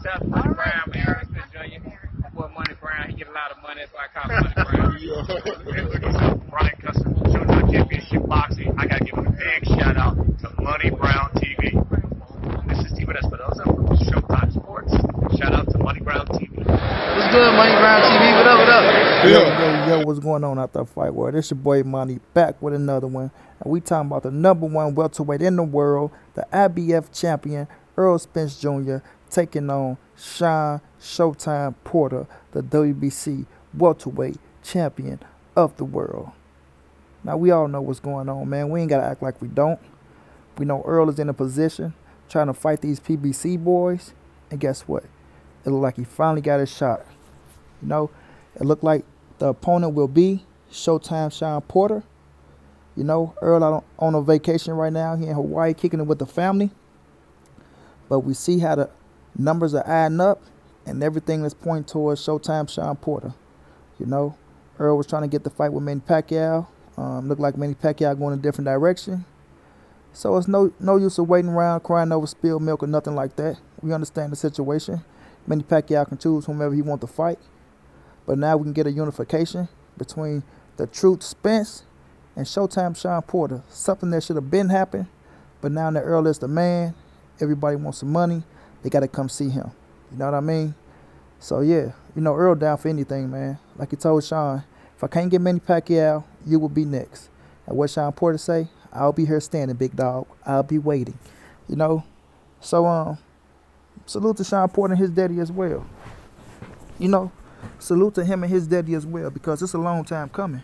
Shout out to Money Brown, man. Errol Spence Jr. My boy Money Brown, he get a lot of money, so I call him Money Brown. Brian Custom Showdown Championship Boxing. I gotta give him a big shout out to Money Brown TV. This is Steven Espinosa from Showtime Sports. Shout out to Money Brown TV. What's good, Money Brown TV? What up, what up? Yo, what's going on out there, Fight World? It's your boy Money back with another one. And we talking about the #1 welterweight in the world, the IBF champion, Errol Spence Jr., taking on Shawn Showtime Porter, the WBC welterweight champion of the world. Now, we all know what's going on, man. We ain't got to act like we don't. We know Earl is in a position trying to fight these PBC boys. And guess what? It looked like he finally got his shot. You know, it looked like the opponent will be Showtime Shawn Porter. You know, Earl out on a vacation right now. He in Hawaii kicking it with the family. But we see how the numbers are adding up, and everything is pointing towards Showtime Shawn Porter. You know, Earl was trying to get the fight with Manny Pacquiao. Looked like Manny Pacquiao going a different direction. So it's no use of waiting around, crying over spilled milk or nothing like that. We understand the situation. Manny Pacquiao can choose whomever he wants to fight. But now we can get a unification between the Truth Spence and Showtime Shawn Porter. Something that should have been happened. But now that Earl is the man, everybody wants some money. They got to come see him. You know what I mean? So, yeah, you know, Earl down for anything, man. Like he told Shawn, if I can't get Manny Pacquiao, you will be next. And what Shawn Porter say? I'll be here standing, big dog. I'll be waiting. You know? So, salute to Shawn Porter and his daddy as well. You know? Salute to him and his daddy as well, because it's a long time coming.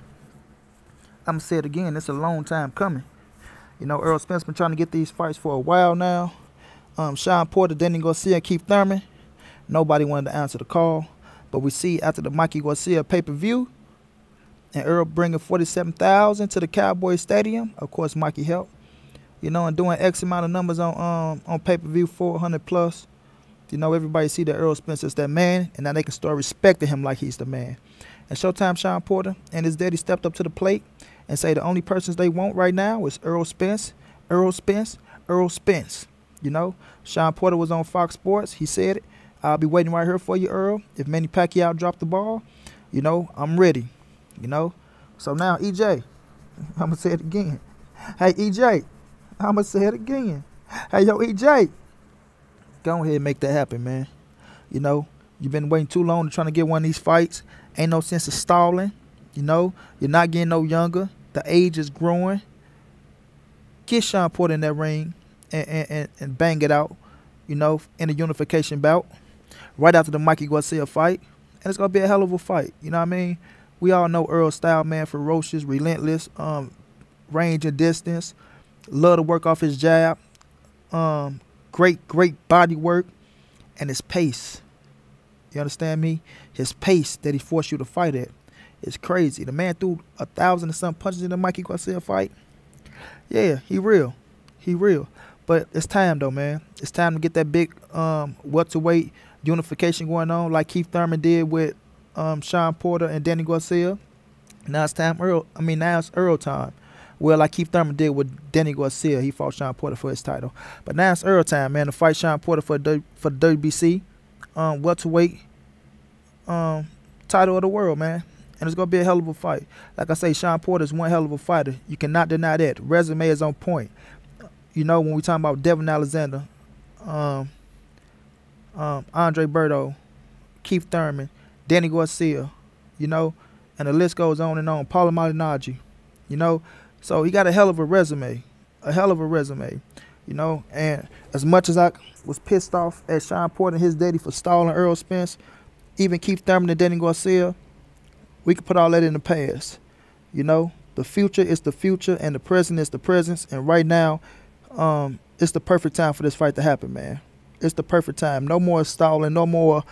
I'm going to say it again. It's a long time coming. You know, Errol Spence been trying to get these fights for a while now. Shawn Porter, Danny Garcia, Keith Thurman. Nobody wanted to answer the call. But we see after the Mikey Garcia pay-per-view, and Earl bringing 47,000 to the Cowboys Stadium. Of course, Mikey helped. You know, and doing X amount of numbers on pay-per-view, 400 plus. You know, everybody see that Errol Spence is that man, and now they can start respecting him like he's the man. And Showtime Shawn Porter and his daddy stepped up to the plate and say the only persons they want right now is Errol Spence, Errol Spence, Errol Spence. You know, Shawn Porter was on Fox Sports. He said it. I'll be waiting right here for you, Earl. If Manny Pacquiao dropped the ball, you know, I'm ready. You know? So now, EJ, I'm going to say it again. Hey, EJ, I'm going to say it again. Hey, yo, EJ, go ahead and make that happen, man. You know, you've been waiting too long to trying to get one of these fights. Ain't no sense of stalling. You know, you're not getting no younger. The age is growing. Get Shawn Porter in that ring and bang it out, you know, in a unification bout right after the Mikey Garcia fight. And it's going to be a hell of a fight. You know what I mean? We all know Earl's style, man, ferocious, relentless, range and distance. Love to work off his jab. Great body work. And his pace. You understand me? His pace that he forced you to fight at is crazy. The man threw 1,000 and some punches in the Mikey Garcia fight. Yeah, he real. He real. But it's time, though, man. It's time to get that big welterweight unification going on like Keith Thurman did with Shawn Porter and Danny Garcia. Now it's time now it's Earl time. Well, like Keith Thurman did with Danny Garcia. He fought Shawn Porter for his title. But now it's Earl time, man, to fight Shawn Porter for the WBC welterweight title of the world, man. And it's going to be a hell of a fight. Like I say, Shawn Porter is one hell of a fighter. You cannot deny that. Resume is on point. You know, when we talking about Devin Alexander, Andre Berto, Keith Thurman, Danny Garcia, you know, and the list goes on and on. Paulo Malignaggi, you know. So he got a hell of a resume, you know. And as much as I was pissed off at Shawn Porter and his daddy for stalling Errol Spence, even Keith Thurman and Danny Garcia, we can put all that in the past. You know, the future is the future and the present is the present. And right now, it's the perfect time for this fight to happen, man. It's the perfect time. No more stalling, no more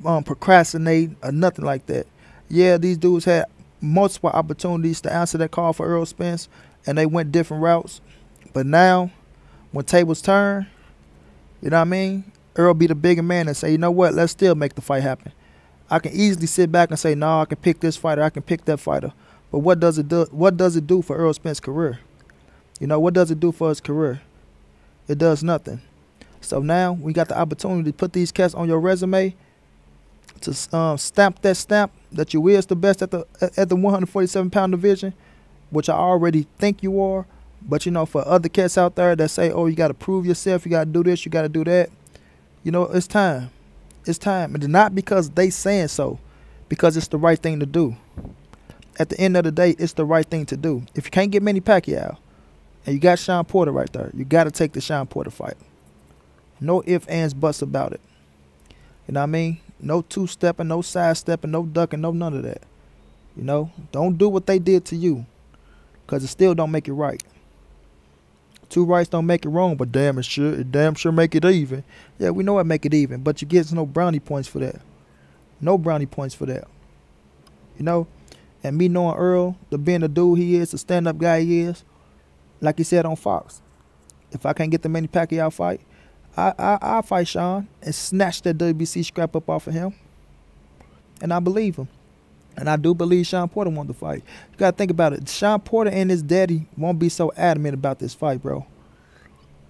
procrastinating or nothing like that. Yeah, these dudes had multiple opportunities to answer that call for Errol Spence, and they went different routes. But now, when tables turn, you know what I mean? Earl be the bigger man and say, you know what, let's still make the fight happen. I can easily sit back and say, no, I can pick this fighter, I can pick that fighter. But what does it do? What does it do for Errol Spence's career? You know, what does it do for his career? It does nothing. So now we got the opportunity to put these cats on your resume, to stamp that you is the best at the 147-pound division, which I already think you are. But, you know, for other cats out there that say, oh, you got to prove yourself, you got to do this, you got to do that, you know, it's time. It's time. And not because they saying so, because it's the right thing to do. At the end of the day, it's the right thing to do. If you can't get Manny Pacquiao, and you got Shawn Porter right there, you got to take the Shawn Porter fight. No ifs, ands, buts about it. You know what I mean? No two-stepping, no side-stepping, no ducking, no none of that. You know? Don't do what they did to you, because it still don't make it right. Two rights don't make it wrong, but damn sure make it even. Yeah, we know it make it even, but you get no brownie points for that. No brownie points for that. You know? And me knowing Earl, the being the dude he is, the stand-up guy he is, like he said on Fox, if I can't get the Manny Pacquiao fight, I'll fight Shawn and snatch that WBC scrap up off of him. And I believe him. And I do believe Shawn Porter won the fight. You got to think about it. Shawn Porter and his daddy won't be so adamant about this fight, bro.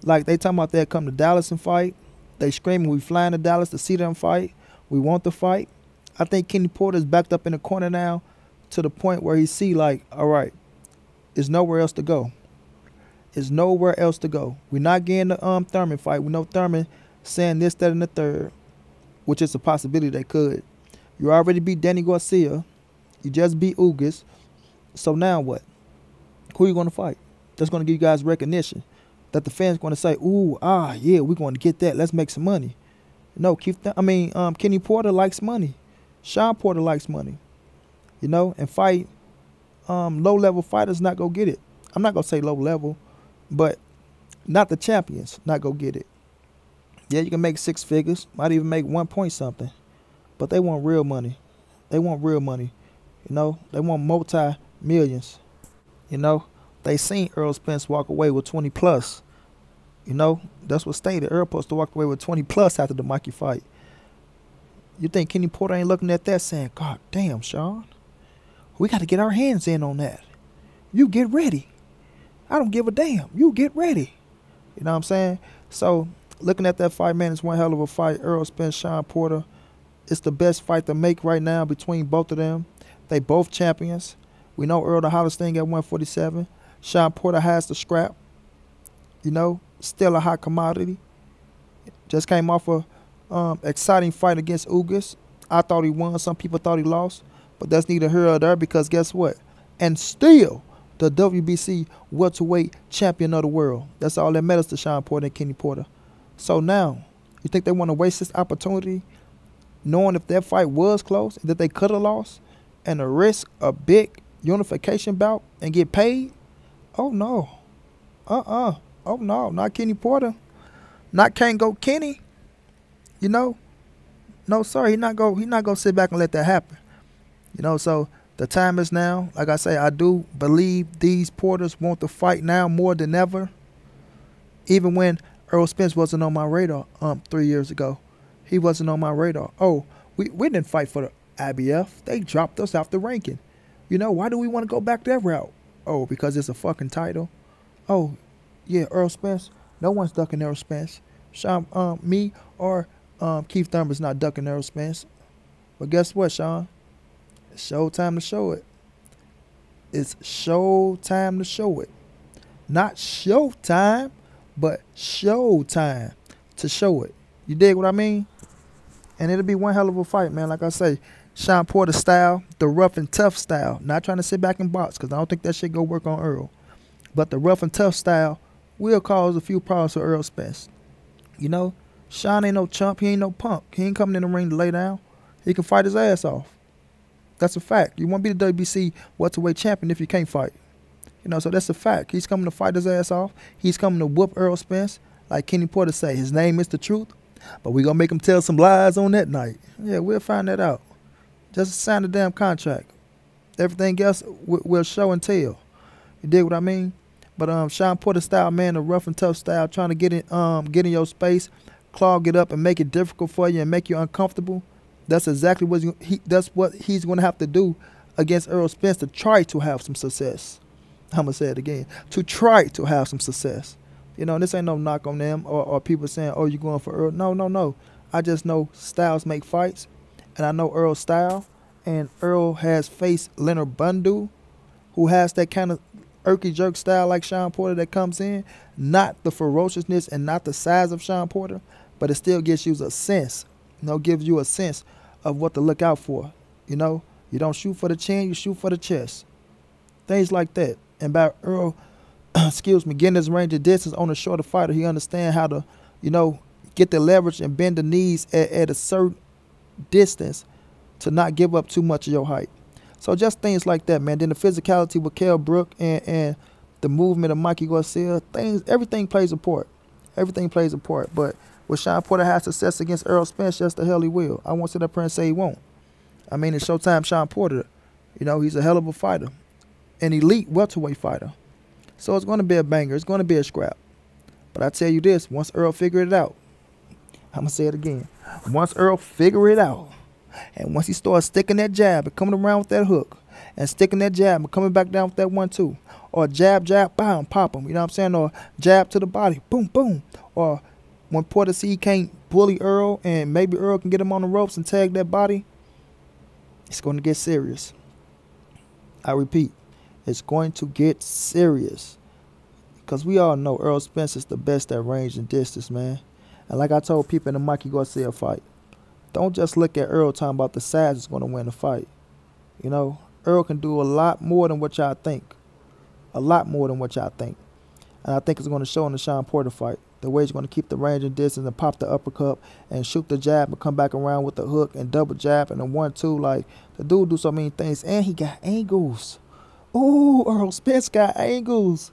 Like, they talking about they'll come to Dallas and fight. They screaming, we flying to Dallas to see them fight. We want the fight. I think Kenny Porter's backed up in the corner now to the point where he see, like, all right, there's nowhere else to go. There's nowhere else to go. We're not getting the Thurman fight. We know Thurman saying this, that, and the third, which is a possibility they could. You already beat Danny Garcia. You just beat Ugas. So now what? Who are you going to fight? That's going to give you guys recognition. That the fans going to say, ooh, yeah, we're going to get that. Let's make some money. No, Kenny Porter likes money. Shawn Porter likes money. You know, and fight low-level fighters not go get it. I'm not going to say low-level, but not the champions not go get it. Yeah, you can make 6 figures. Might even make 1 point something. But they want real money. They want real money. You know, they want multi-millions. You know, they seen Errol Spence walk away with 20 plus. You know, that's what stated. Errol supposed to walk away with 20 plus after the Mikey fight. You think Kenny Porter ain't looking at that saying, God damn, Shawn, we got to get our hands in on that. You get ready. I don't give a damn. You get ready. You know what I'm saying? So, looking at that fight, man, it's one hell of a fight. Errol Spence, Shawn Porter. It's the best fight to make right now between both of them. They both champions. We know Earl the hottest thing at 147. Shawn Porter has the scrap. You know, still a hot commodity. Just came off a exciting fight against Ugas. I thought he won. Some people thought he lost. But that's neither here nor there, because guess what? And still the WBC welterweight champion of the world. That's all that matters to Shawn Porter and Kenny Porter. So now, you think they want to waste this opportunity, knowing if that fight was close, that they could have lost, and to risk a big unification bout and get paid? Oh, no. Oh, no. Not Kenny Porter. Not Can't Go Kenny. You know? No, sir. He not gonna sit back and let that happen. You know, so the time is now. Like I say, I do believe these Porters want to fight now more than ever. Even when Errol Spence wasn't on my radar 3 years ago. He wasn't on my radar. Oh, we didn't fight for the IBF. They dropped us off the ranking. You know, why do we want to go back that route? Oh, because it's a fucking title. Oh, yeah, Errol Spence. No one's ducking Errol Spence. Shawn, me or Keith Thurman's not ducking Errol Spence. But guess what, Shawn? It's show time to show it. It's show time to show it. Not show time, but show time to show it. You dig what I mean? And it'll be one hell of a fight, man. Like I say, Shawn Porter style, the rough and tough style. Not trying to sit back and box, because I don't think that shit go work on Earl. But the rough and tough style will cause a few problems for Errol Spence. You know, Shawn ain't no chump. He ain't no punk. He ain't coming in the ring to lay down. He can fight his ass off. That's a fact. You won't be the WBC welterweight champion if you can't fight. You know, so that's a fact. He's coming to fight his ass off. He's coming to whoop Errol Spence. Like Kenny Porter say, his name is the truth. But we're going to make him tell some lies on that night. Yeah, we'll find that out. Just sign the damn contract. Everything else we'll show and tell. You dig what I mean? But Shawn Porter style, man, the rough and tough style, trying to get in your space, clog it up and make it difficult for you and make you uncomfortable. That's exactly what he's going to have to do against Errol Spence to try to have some success. I'm going to say it again. To try to have some success. You know, and this ain't no knock on them or people saying, oh, you going for Earl. No, no, no. I just know styles make fights, and I know Earl's style. And Earl has faced Leonard Bundu, who has that kind of irky jerk style like Shawn Porter that comes in. Not the ferociousness and not the size of Shawn Porter, but it still gives you a sense. You know, gives you a sense of what to look out for. You know, you don't shoot for the chin, you shoot for the chest. Things like that. And by Earl, excuse me, getting his range of distance on a shorter fighter, he understands how to, you know, get the leverage and bend the knees at a certain distance to not give up too much of your height. So just things like that, man. Then the physicality with Kell Brook and the movement of Mikey Garcia, everything plays a part. Everything plays a part. But will Shawn Porter have success against Errol Spence? Yes, the hell he will. I won't sit up here and say he won't. I mean, it's Showtime Shawn Porter. You know, he's a hell of a fighter. An elite welterweight fighter. So it's going to be a banger. It's going to be a scrap. But I tell you this, once Earl figured it out, I'm going to say it again. Once Earl figured it out, and once he starts sticking that jab and coming around with that hook, and sticking that jab and coming back down with that 1-2, or jab, jab, bam, pop him, you know what I'm saying? Or jab to the body, boom, boom. Or when Porter see he can't bully Earl, and maybe Earl can get him on the ropes and tag that body, it's going to get serious. I repeat, it's going to get serious. Because we all know Errol Spence is the best at range and distance, man. And like I told people in the Mikey Garcia fight, don't just look at Earl talking about the size that's going to win the fight. You know, Earl can do a lot more than what y'all think. A lot more than what y'all think. And I think it's going to show in the Shawn Porter fight. The way he's going to keep the range and distance and pop the uppercut and shoot the jab and come back around with the hook and double jab and a 1-2. Like, the dude do so many things. And he got angles. Ooh, Errol Spence got angles.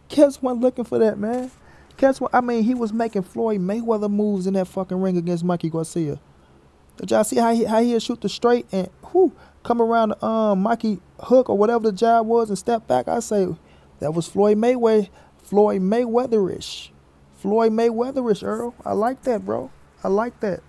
Catch one looking for that, man. Catch one. I mean, he was making Floyd Mayweather moves in that fucking ring against Mikey Garcia. Did y'all see how he'll shoot the straight and come around the Mikey hook or whatever the jab was and step back? I say that was Floyd Mayweather-ish. Floyd Mayweather-ish, Earl. I like that, bro. I like that.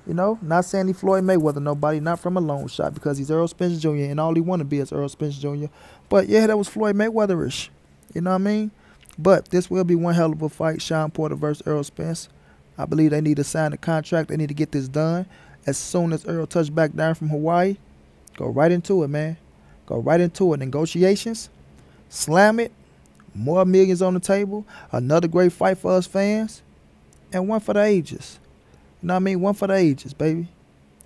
You know, not saying he Floyd Mayweather nobody, not from a long shot, because he's Errol Spence Jr. and all he want to be is Errol Spence Jr. But yeah, that was Floyd Mayweather-ish. You know what I mean? But this will be one hell of a fight, Shawn Porter versus Errol Spence. I believe they need to sign a contract. They need to get this done. As soon as Earl touched back down from Hawaii, go right into it, man. Go right into it. Negotiations, slam it, more millions on the table, another great fight for us fans, and one for the ages. You know what I mean? One for the ages, baby.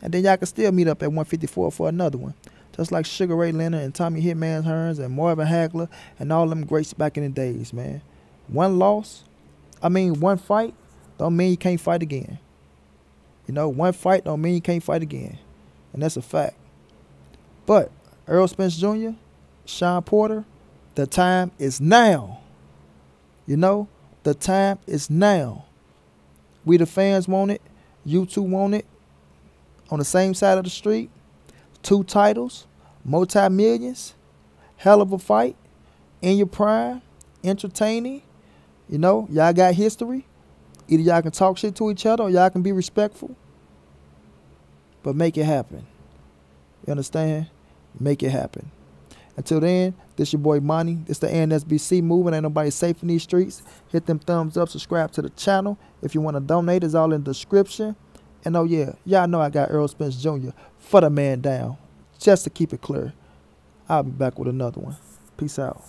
And then y'all can still meet up at 154 for another one. Just like Sugar Ray Leonard and Tommy Hitman Hearns and Marvin Hagler and all them greats back in the days, man. One fight don't mean you can't fight again. You know, one fight don't mean you can't fight again. And that's a fact. But Errol Spence Jr., Shawn Porter, the time is now. You know, the time is now. We the fans want it. You two want it. On the same side of the street. 2 titles. Multi-millions. Hell of a fight. In your prime. Entertaining. You know, y'all got history. Either y'all can talk shit to each other or y'all can be respectful. But make it happen. You understand? Make it happen. Until then, this your boy Monty. This the ANSBC moving. Ain't nobody safe in these streets. Hit them thumbs up. Subscribe to the channel. If you want to donate, it's all in the description. And oh yeah, y'all know I got Errol Spence Jr. for the man down. Just to keep it clear. I'll be back with another one. Peace out.